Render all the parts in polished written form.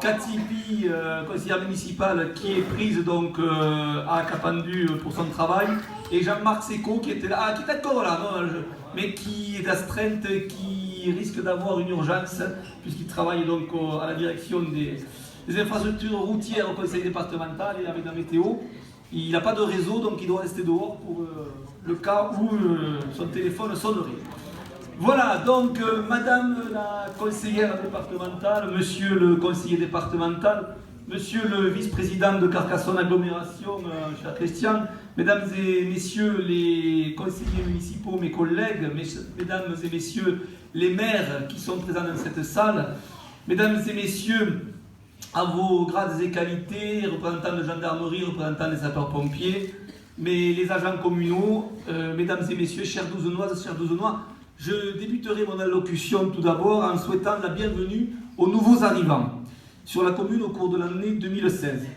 Cathy Pi, conseillère municipale, qui est prise donc à Capendu pour son travail, et Jean-Marc Seco qui était là, qui est encore là, mais qui est astreinte, qui risque d'avoir une urgence, puisqu'il travaille donc à la direction des infrastructures routières au conseil départemental et avec la météo. Il n'a pas de réseau, donc il doit rester dehors pour le cas où son téléphone sonnerait. Voilà, donc Madame la conseillère départementale, Monsieur le conseiller départemental, Monsieur le vice-président de Carcassonne Agglomération, cher Christian, Mesdames et Messieurs les conseillers municipaux, mes collègues, Mesdames et Messieurs les maires qui sont présents dans cette salle, Mesdames et Messieurs, à vos grades et qualités, représentants de gendarmerie, représentants des sapeurs-pompiers, mais les agents communaux, Mesdames et Messieurs, chers Douzenoises, chers Douzenois, je débuterai mon allocution tout d'abord en souhaitant la bienvenue aux nouveaux arrivants sur la commune au cours de l'année 2016.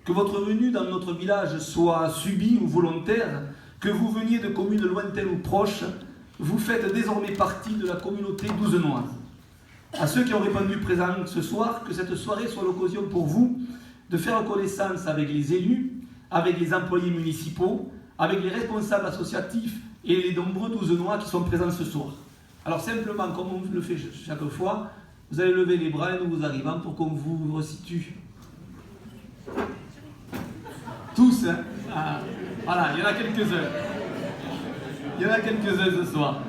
Que votre venue dans notre village soit subie ou volontaire, que vous veniez de communes lointaines ou proches, vous faites désormais partie de la communauté douzenoise. À ceux qui ont répondu présents ce soir, que cette soirée soit l'occasion pour vous de faire connaissance avec les élus, avec les employés municipaux, avec les responsables associatifs et les nombreux Douzenois qui sont présents ce soir. Alors simplement, comme on le fait chaque fois, vous allez lever les bras, les nouveaux arrivants, pour qu'on vous resitue. Tous, hein? Ah, voilà, il y en a quelques-uns. Il y en a quelques-uns ce soir.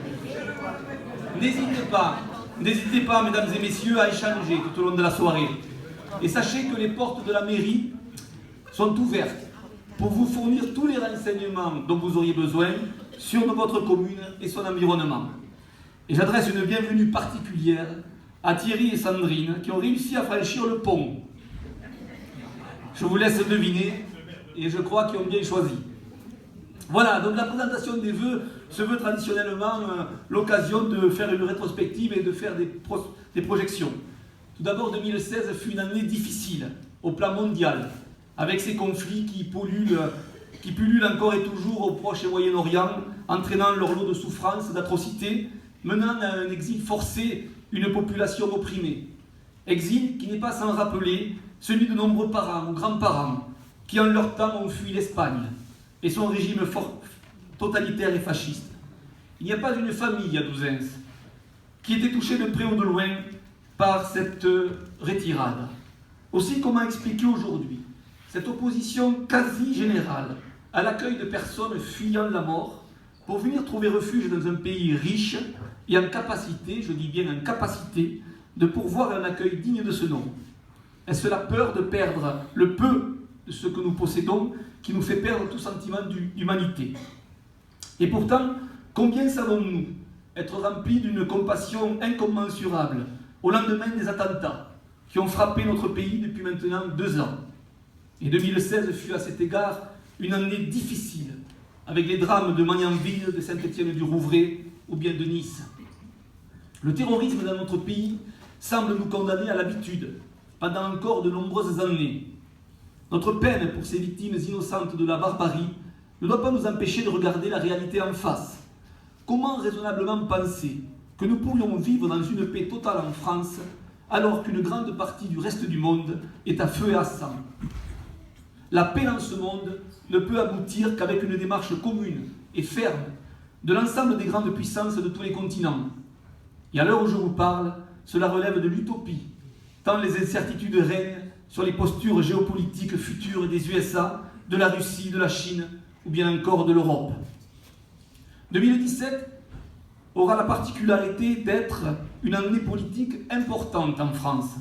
N'hésitez pas, mesdames et messieurs, à échanger tout au long de la soirée. Et sachez que les portes de la mairie sont ouvertes pour vous fournir tous les renseignements dont vous auriez besoin sur votre commune et son environnement. Et j'adresse une bienvenue particulière à Thierry et Sandrine qui ont réussi à franchir le pont. Je vous laisse deviner et je crois qu'ils ont bien choisi. Voilà, donc la présentation des vœux se veut traditionnellement l'occasion de faire une rétrospective et de faire des projections. Tout d'abord, 2016 fut une année difficile au plan mondial, avec ces conflits qui pullulent encore et toujours au Proche et Moyen-Orient, entraînant leur lot de souffrances, d'atrocités, menant à un exil forcé une population opprimée. Exil qui n'est pas sans rappeler celui de nombreux parents ou grands-parents qui en leur temps ont fui l'Espagne et son régime totalitaire et fasciste. Il n'y a pas une famille à Douzens qui était touchée de près ou de loin par cette retirade. Aussi, comment expliquer aujourd'hui cette opposition quasi générale à l'accueil de personnes fuyant la mort pour venir trouver refuge dans un pays riche et en capacité, je dis bien en capacité, de pourvoir un accueil digne de ce nom? Est-ce la peur de perdre le peu de ce que nous possédons qui nous fait perdre tout sentiment d'humanité? Et pourtant, combien savons-nous être remplis d'une compassion incommensurable au lendemain des attentats qui ont frappé notre pays depuis maintenant 2 ans? Et 2016 fut à cet égard une année difficile, avec les drames de Magnanville, de Saint-Étienne-du-Rouvray ou bien de Nice. Le terrorisme dans notre pays semble nous condamner à l'habitude pendant encore de nombreuses années. Notre peine pour ces victimes innocentes de la barbarie ne doit pas nous empêcher de regarder la réalité en face. Comment raisonnablement penser que nous pourrions vivre dans une paix totale en France alors qu'une grande partie du reste du monde est à feu et à sang? La paix dans ce monde ne peut aboutir qu'avec une démarche commune et ferme de l'ensemble des grandes puissances de tous les continents. Et à l'heure où je vous parle, cela relève de l'utopie, tant les incertitudes règnent sur les postures géopolitiques futures des USA, de la Russie, de la Chine ou bien encore de l'Europe. 2017 aura la particularité d'être une année politique importante en France.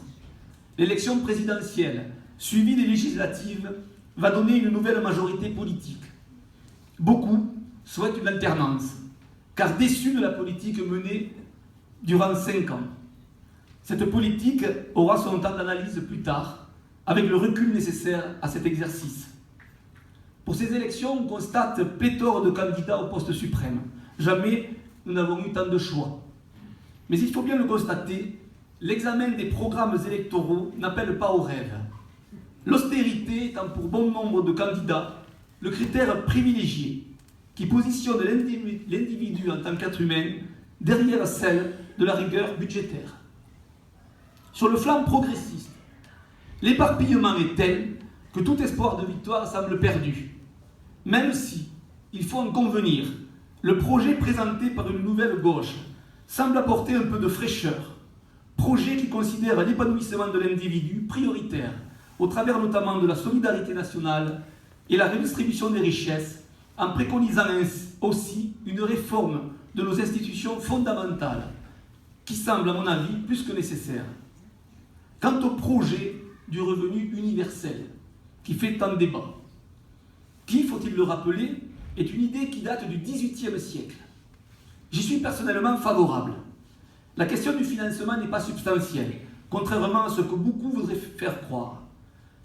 L'élection présidentielle, suivie des législatives, va donner une nouvelle majorité politique. Beaucoup souhaitent une alternance, car déçus de la politique menée durant 5 ans. Cette politique aura son temps d'analyse plus tard, avec le recul nécessaire à cet exercice. Pour ces élections, on constate pléthore de candidats au poste suprême. Jamais nous n'avons eu tant de choix. Mais il faut bien le constater, l'examen des programmes électoraux n'appelle pas au rêve. L'austérité étant pour bon nombre de candidats le critère privilégié qui positionne l'individu en tant qu'être humain derrière celle de la rigueur budgétaire. Sur le flanc progressiste, L'éparpillement est tel que tout espoir de victoire semble perdu. Même si, il faut en convenir, le projet présenté par une nouvelle gauche semble apporter un peu de fraîcheur, projet qui considère l'épanouissement de l'individu prioritaire, au travers notamment de la solidarité nationale et la redistribution des richesses, en préconisant aussi une réforme de nos institutions fondamentales, qui semble, à mon avis, plus que nécessaire. Quant au projet du revenu universel, qui fait tant de débat, qui, faut-il le rappeler, est une idée qui date du XVIIIe siècle. J'y suis personnellement favorable. La question du financement n'est pas substantielle, contrairement à ce que beaucoup voudraient faire croire.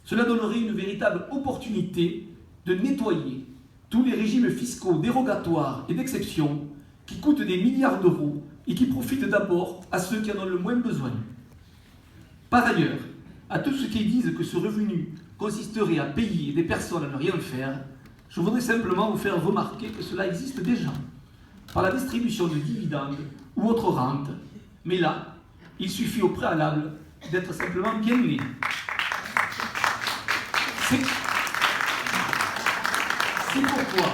Cela donnerait une véritable opportunité de nettoyer tous les régimes fiscaux dérogatoires et d'exception qui coûtent des milliards d'euros et qui profitent d'abord à ceux qui en ont le moins besoin. Par ailleurs, à tous ceux qui disent que ce revenu consisterait à payer des personnes à ne rien faire, je voudrais simplement vous faire remarquer que cela existe déjà, par la distribution de dividendes ou autres rentes, mais là, il suffit au préalable d'être simplement bien né. C'est pourquoi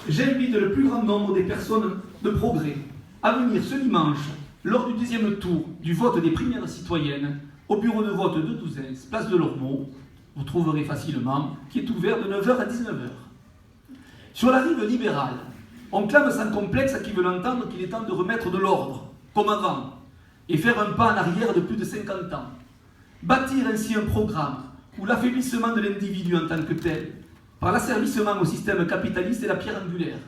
j'invite le plus grand nombre des personnes de progrès à venir ce dimanche, lors du deuxième tour du vote des primaires citoyennes, au bureau de vote de Douzains, place de l'Ormeau, vous trouverez facilement, qui est ouvert de 9h à 19h. Sur la rive libérale, on clame sans complexe à qui veut l'entendre qu'il est temps de remettre de l'ordre, comme avant, et faire un pas en arrière de plus de 50 ans. Bâtir ainsi un programme où l'affaiblissement de l'individu en tant que tel, par l'asservissement au système capitaliste, est la pierre angulaire.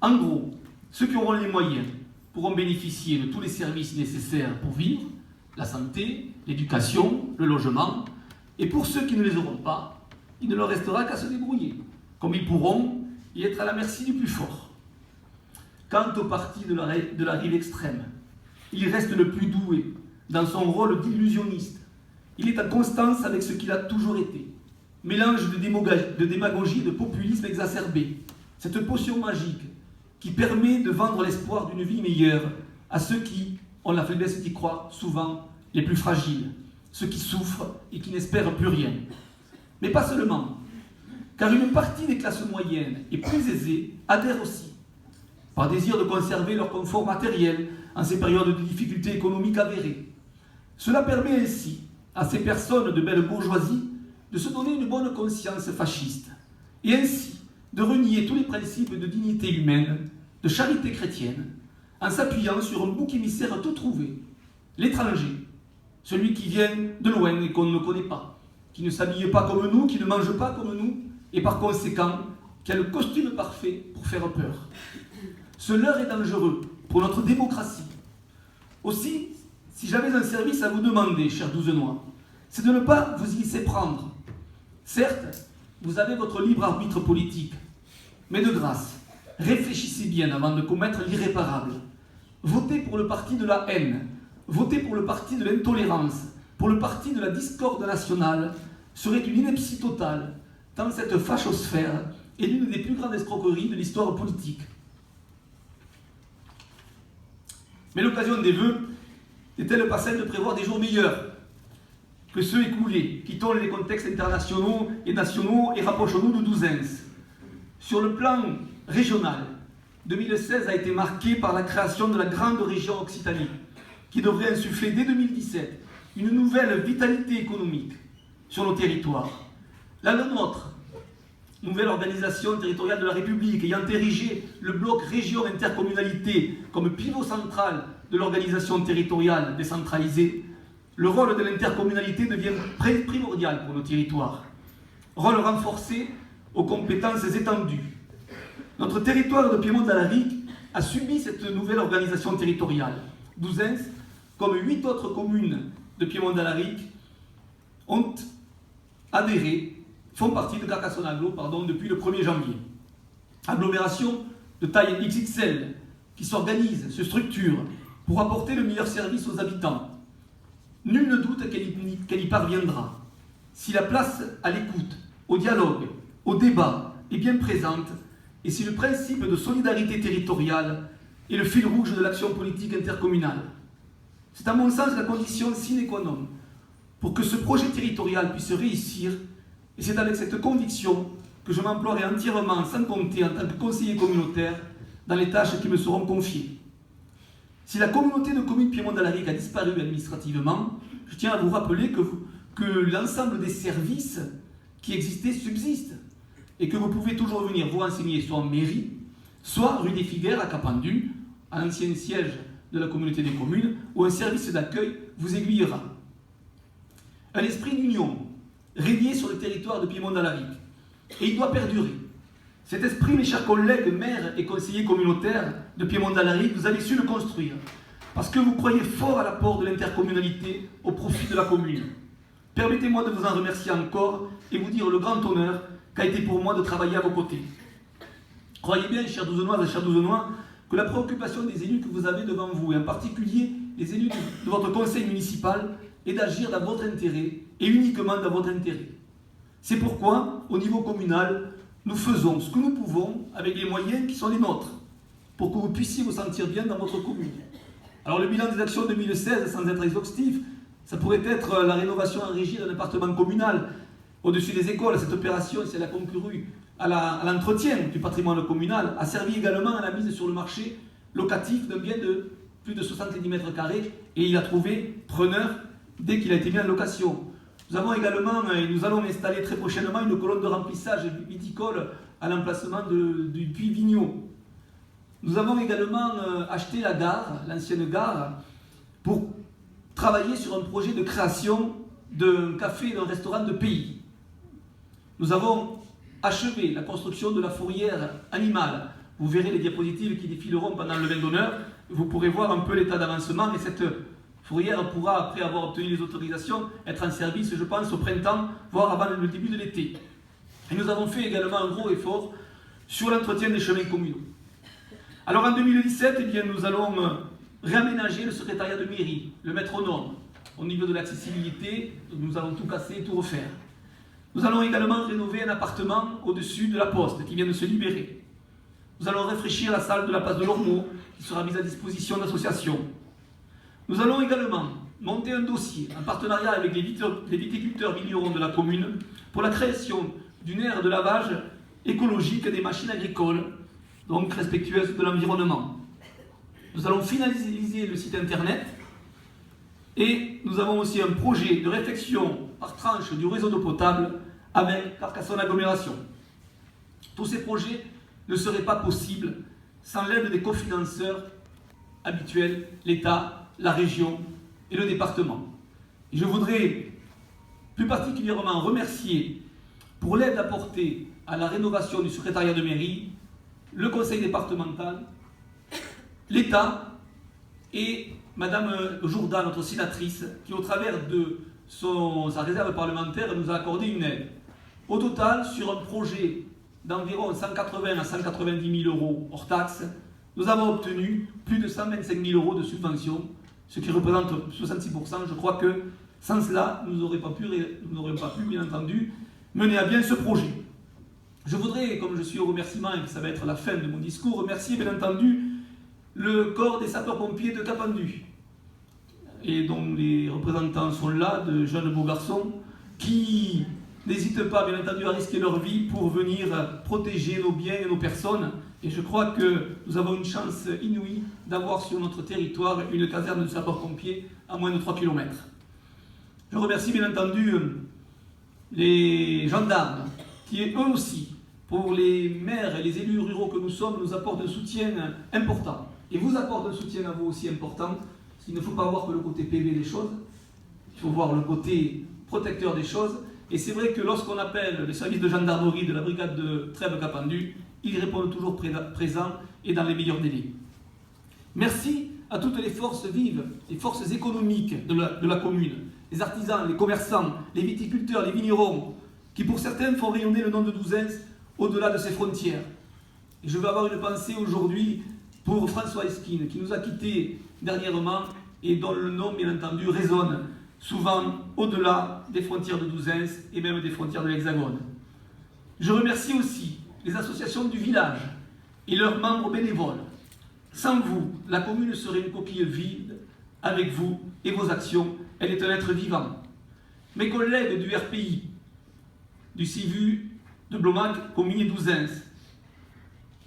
En gros, ceux qui auront les moyens pourront bénéficier de tous les services nécessaires pour vivre, la santé, l'éducation, le logement, et pour ceux qui ne les auront pas, il ne leur restera qu'à se débrouiller, comme ils pourront y être à la merci du plus fort. Quant au parti de la rive extrême, il reste le plus doué dans son rôle d'illusionniste. Il est en constance avec ce qu'il a toujours été. Mélange de démagogie et de populisme exacerbé. Cette potion magique qui permet de vendre l'espoir d'une vie meilleure à ceux qui ont la faiblesse d'y croire, souvent les plus fragiles, ceux qui souffrent et qui n'espèrent plus rien. Mais pas seulement, car une partie des classes moyennes et plus aisées adhèrent aussi, par désir de conserver leur confort matériel en ces périodes de difficultés économiques avérées. Cela permet ainsi à ces personnes de belle bourgeoisie de se donner une bonne conscience fasciste, et ainsi de renier tous les principes de dignité humaine, de charité chrétienne, en s'appuyant sur un bouc émissaire tout trouvé, l'étranger, celui qui vient de loin et qu'on ne connaît pas, qui ne s'habille pas comme nous, qui ne mange pas comme nous, et par conséquent, qui a le costume parfait pour faire peur. Ce leurre est dangereux pour notre démocratie. Aussi, si j'avais un service à vous demander, chers Douzenois, c'est de ne pas vous y laisser prendre. Certes, vous avez votre libre arbitre politique, mais de grâce, réfléchissez bien avant de commettre l'irréparable. Votez pour le parti de la haine, votez pour le parti de l'intolérance, pour le parti de la discorde nationale, serait une ineptie totale, tant cette fachosphère est l'une des plus grandes escroqueries de l'histoire politique. Mais l'occasion des vœux n'est-elle pas celle de prévoir des jours meilleurs que ceux écoulés? Quittons les contextes internationaux et nationaux et rapprochons-nous de Douzains. Sur le plan régional, 2016 a été marqué par la création de la grande région Occitanie, qui devrait insuffler dès 2017 une nouvelle vitalité économique sur nos territoires. La nôtre, nouvelle organisation territoriale de la République, ayant érigé le bloc région-intercommunalité comme pivot central de l'organisation territoriale décentralisée, le rôle de l'intercommunalité devient primordial pour nos territoires. Rôle renforcé aux compétences étendues. Notre territoire de Piémont-d'Alaric a subi cette nouvelle organisation territoriale. Douzains, comme 8 autres communes de Piémont-d'Alaric, ont adhéré, font partie de Carcassonne-Aglo, depuis le 1er janvier. Agglomération de taille XXL qui s'organise, se structure pour apporter le meilleur service aux habitants. Nul ne doute qu'elle y parviendra. Si la place à l'écoute, au dialogue, au débat est bien présente, et si le principe de solidarité territoriale est le fil rouge de l'action politique intercommunale. C'est à mon sens la condition sine qua non pour que ce projet territorial puisse réussir, et c'est avec cette conviction que je m'emploierai entièrement, sans compter en tant que conseiller communautaire, dans les tâches qui me seront confiées. Si la communauté de communes Piémont-Dallaric a disparu administrativement, je tiens à vous rappeler que l'ensemble des services qui existaient subsistent et que vous pouvez toujours venir vous renseigner soit en mairie, soit rue des Figuères à Capendu, à l'ancien siège de la communauté des communes, où un service d'accueil vous aiguillera. Un esprit d'union régnait sur le territoire de Piémont-Dallaric et il doit perdurer. Cet esprit, mes chers collègues, maires et conseillers communautaires de Piémont-Dallaric, vous avez su le construire parce que vous croyez fort à l'apport de l'intercommunalité au profit de la commune. Permettez-moi de vous en remercier encore et vous dire le grand honneur qu'a été pour moi de travailler à vos côtés. Croyez bien, chers Douzenoises et chers Douzenois, que la préoccupation des élus que vous avez devant vous, et en particulier les élus de votre conseil municipal, est d'agir dans votre intérêt et uniquement dans votre intérêt. C'est pourquoi, au niveau communal, nous faisons ce que nous pouvons avec les moyens qui sont les nôtres, pour que vous puissiez vous sentir bien dans votre commune. Alors le bilan des actions 2016, sans être exhaustif, ça pourrait être la rénovation en régie d'un appartement communal au-dessus des écoles. Cette opération, si elle a concouru à l'entretien du patrimoine communal, a servi également à la mise sur le marché locatif d'un bien de plus de 70 mètres carrés et il a trouvé preneur dès qu'il a été mis en location. Nous avons également, et nous allons installer très prochainement, une colonne de remplissage viticole à l'emplacement du puits Vigneault. Nous avons également acheté la gare, l'ancienne gare, pour travailler sur un projet de création d'un café et d'un restaurant de pays. Nous avons achevé la construction de la fourrière animale. Vous verrez les diapositives qui défileront pendant le vin d'honneur. Vous pourrez voir un peu l'état d'avancement et cette fourrière pourra, après avoir obtenu les autorisations, être en service, je pense, au printemps, voire avant le début de l'été. Et nous avons fait également un gros effort sur l'entretien des chemins communaux. Alors en 2017, eh bien, nous allons réaménager le secrétariat de mairie, le mettre aux normes. Au niveau de l'accessibilité, nous allons tout casser et tout refaire. Nous allons également rénover un appartement au-dessus de la poste qui vient de se libérer. Nous allons rafraîchir la salle de la place de l'Ormeau qui sera mise à disposition d'associations. Nous allons également monter un dossier en partenariat avec les viticulteurs vignerons de la commune pour la création d'une aire de lavage écologique des machines agricoles, donc respectueuse de l'environnement. Nous allons finaliser le site internet et nous avons aussi un projet de réfection par tranche du réseau d'eau potable avec Carcassonne Agglomération. Tous ces projets ne seraient pas possibles sans l'aide des cofinanceurs habituels, l'État, la région et le département. Et je voudrais plus particulièrement remercier pour l'aide apportée à la rénovation du secrétariat de mairie, le conseil départemental, l'État et Madame Jourdan, notre sénatrice, qui au travers de sa réserve parlementaire nous a accordé une aide. Au total, sur un projet d'environ 180 à 190 000 euros hors taxes, nous avons obtenu plus de 125 000 euros de subvention, ce qui représente 66%. Je crois que sans cela, nous n'aurions pas pu, bien entendu, mener à bien ce projet. Je voudrais, comme je suis au remerciement et que ça va être la fin de mon discours, remercier bien entendu le corps des sapeurs-pompiers de Capendu, et dont les représentants sont là, de jeunes beaux garçons, qui n'hésitent pas, bien entendu, à risquer leur vie pour venir protéger nos biens et nos personnes. Et je crois que nous avons une chance inouïe d'avoir sur notre territoire une caserne de sapeurs-pompiers à moins de 3 km. Je remercie bien entendu les gendarmes, qui eux aussi, pour les maires et les élus ruraux que nous sommes, nous apportent un soutien important. Et vous apportent un soutien à vous aussi important, parce qu'il ne faut pas voir que le côté PV des choses, il faut voir le côté protecteur des choses. Et c'est vrai que lorsqu'on appelle le service de gendarmerie de la brigade de Trèbes-Capendu, ils répondent toujours présents et dans les meilleurs délais. Merci à toutes les forces vives, les forces économiques de la commune, les artisans, les commerçants, les viticulteurs, les vignerons, qui pour certains font rayonner le nom de Douzins au-delà de ses frontières. Et je veux avoir une pensée aujourd'hui pour François Esquine, qui nous a quittés dernièrement et dont le nom, bien entendu, résonne souvent au-delà des frontières de Douzins et même des frontières de l'Hexagone. Je remercie aussi les associations du village et leurs membres bénévoles. Sans vous, la commune serait une coquille vide. Avec vous et vos actions, elle est un être vivant. mes collègues du RPI, du CIVU, de Blomac, Comines et Douzins.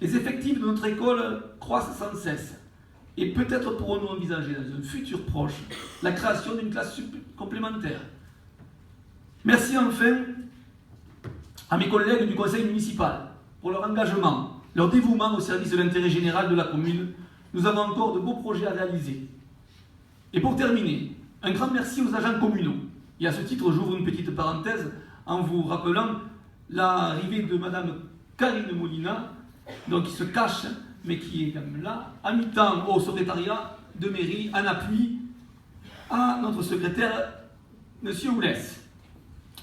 Les effectifs de notre école croissent sans cesse. Et peut-être pourrons-nous envisager dans un futur proche la création d'une classe complémentaire. Merci enfin à mes collègues du conseil municipal pour leur engagement, leur dévouement au service de l'intérêt général de la commune. Nous avons encore de beaux projets à réaliser. Et pour terminer, un grand merci aux agents communaux. Et à ce titre, j'ouvre une petite parenthèse en vous rappelant l'arrivée de Madame Karine Molina, donc qui se cache, mais qui est quand même là, à mi-temps au secrétariat de mairie, en appui à notre secrétaire, Monsieur Oulès.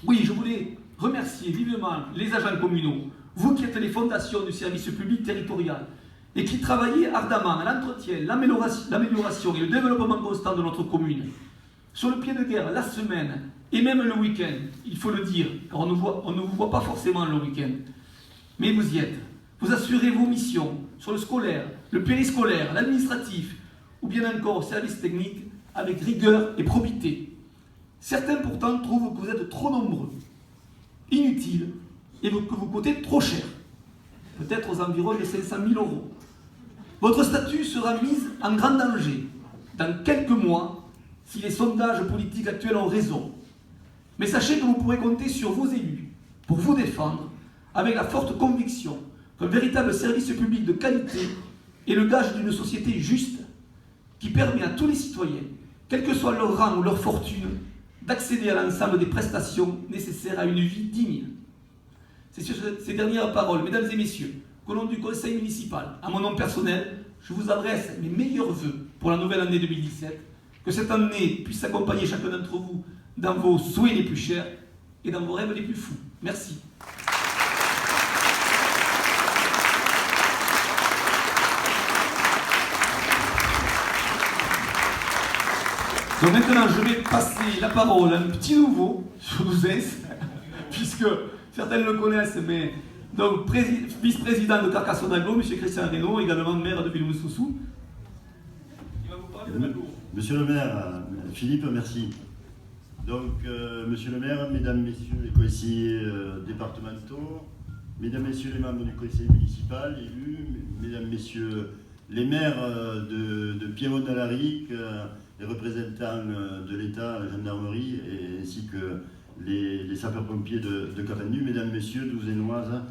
Oui, je voulais remercier vivement les agents communaux, vous qui êtes les fondations du service public territorial et qui travaillez ardemment à l'entretien, l'amélioration et le développement constant de notre commune. Sur le pied de guerre, la semaine et même le week-end, il faut le dire, car on ne vous voit pas forcément le week-end. Mais vous y êtes. Vous assurez vos missions sur le scolaire, le périscolaire, l'administratif, ou bien encore au service technique, avec rigueur et probité. Certains pourtant trouvent que vous êtes trop nombreux, inutiles, et que vous coûtez trop cher. Peut-être aux environs de 500 000 €. Votre statut sera mis en grand danger dans quelques mois si les sondages politiques actuels ont raison. Mais sachez que vous pourrez compter sur vos élus pour vous défendre avec la forte conviction qu'un véritable service public de qualité est le gage d'une société juste qui permet à tous les citoyens, quel que soit leur rang ou leur fortune, d'accéder à l'ensemble des prestations nécessaires à une vie digne. C'est sur ces dernières paroles, mesdames et messieurs, qu'au nom du conseil municipal, à mon nom personnel, je vous adresse mes meilleurs vœux pour la nouvelle année 2017, que cette année puisse accompagner chacun d'entre vous dans vos souhaits les plus chers et dans vos rêves les plus fous. Merci. Donc maintenant, je vais passer la parole à un petit nouveau sur Douzins, puisque certains le connaissent, mais donc vice-président de Carcassonne-Aglo, M. Christian Reynaud, également maire de Villemoune-Soussou. Il va vous parler de l'aglo. Monsieur le maire, Philippe, merci. Donc, monsieur le maire, mesdames, messieurs les conseillers départementaux, mesdames, messieurs les membres du conseil municipal, élus, mesdames, messieurs les maires de Piémont-d'Alaric, les représentants de l'État, la gendarmerie, ainsi que les sapeurs-pompiers de Capendu, mesdames, messieurs, Douzainoises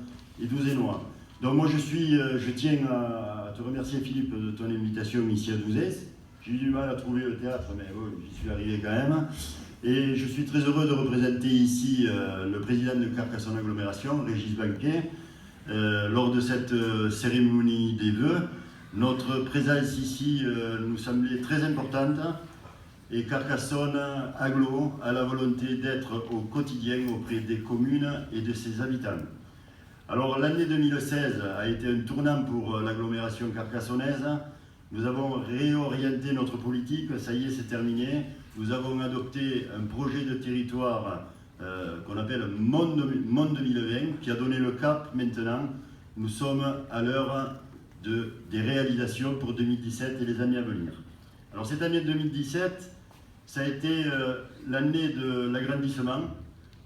et Douzénois. Donc moi je tiens à te remercier, Philippe, de ton invitation ici à Douzès. J'ai eu du mal à trouver le théâtre, mais bon, j'y suis arrivé quand même. Et je suis très heureux de représenter ici le président de Carcassonne Agglomération, Régis Banquet, lors de cette cérémonie des vœux. Notre présence ici nous semblait très importante et Carcassonne Agglo a la volonté d'être au quotidien auprès des communes et de ses habitants. Alors l'année 2016 a été un tournant pour l'agglomération carcassonnaise. Nous avons réorienté notre politique, ça y est, c'est terminé. Nous avons adopté un projet de territoire qu'on appelle Monde 2020 qui a donné le cap maintenant. Nous sommes à l'heure des réalisations pour 2017 et les années à venir. Alors cette année 2017, ça a été l'année de l'agrandissement,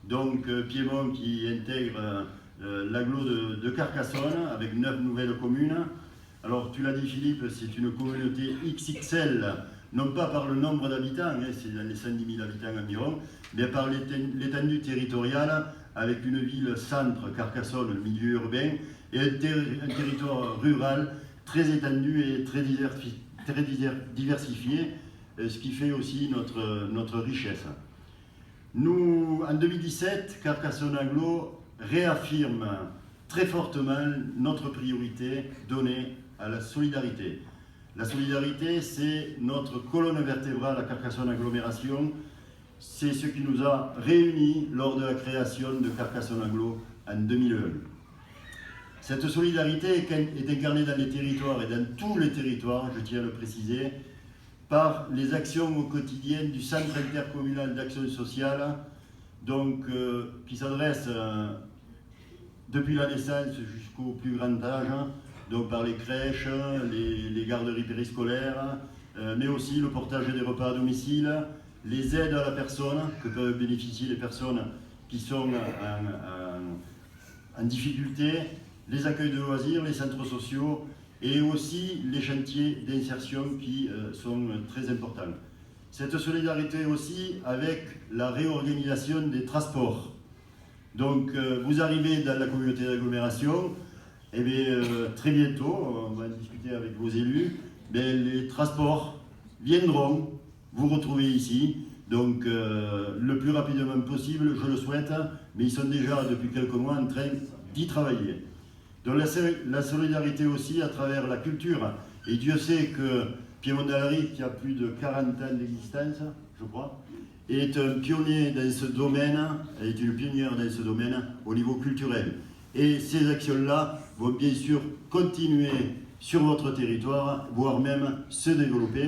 donc Piémont qui intègre l'agglo de Carcassonne avec 9 nouvelles communes. Alors tu l'as dit Philippe, c'est une communauté XXL, non pas par le nombre d'habitants, hein, c'est dans les 110 000 habitants environ, mais par l'étendue territoriale avec une ville centre, Carcassonne, le milieu urbain, et un territoire rural très étendu et très diversifié, ce qui fait aussi notre richesse. Nous, en 2017, Carcassonne Agglo réaffirme très fortement notre priorité donnée à la solidarité. La solidarité, c'est notre colonne vertébrale à Carcassonne Agglomération. C'est ce qui nous a réunis lors de la création de Carcassonne Agglo en 2001. Cette solidarité est incarnée dans les territoires et dans tous les territoires, je tiens à le préciser, par les actions au quotidien du Centre intercommunal d'action sociale, donc, qui s'adresse depuis la naissance jusqu'au plus grand âge, donc par les crèches, les garderies périscolaires, mais aussi le portage des repas à domicile, les aides à la personne que peuvent bénéficier les personnes qui sont en difficulté, les accueils de loisirs, les centres sociaux et aussi les chantiers d'insertion qui sont très importants. Cette solidarité aussi avec la réorganisation des transports. Donc vous arrivez dans la communauté d'agglomération, et bien très bientôt, on va discuter avec vos élus, les transports viendront vous retrouver ici. Donc le plus rapidement possible, je le souhaite, mais ils sont déjà depuis quelques mois en train d'y travailler. Donc la solidarité aussi à travers la culture. Et Dieu sait que Piémont-Dallary, qui a plus de 40 ans d'existence, je crois, est un pionnier dans ce domaine, est une pionnière dans ce domaine au niveau culturel. Et ces actions-là vont bien sûr continuer sur votre territoire, voire même se développer.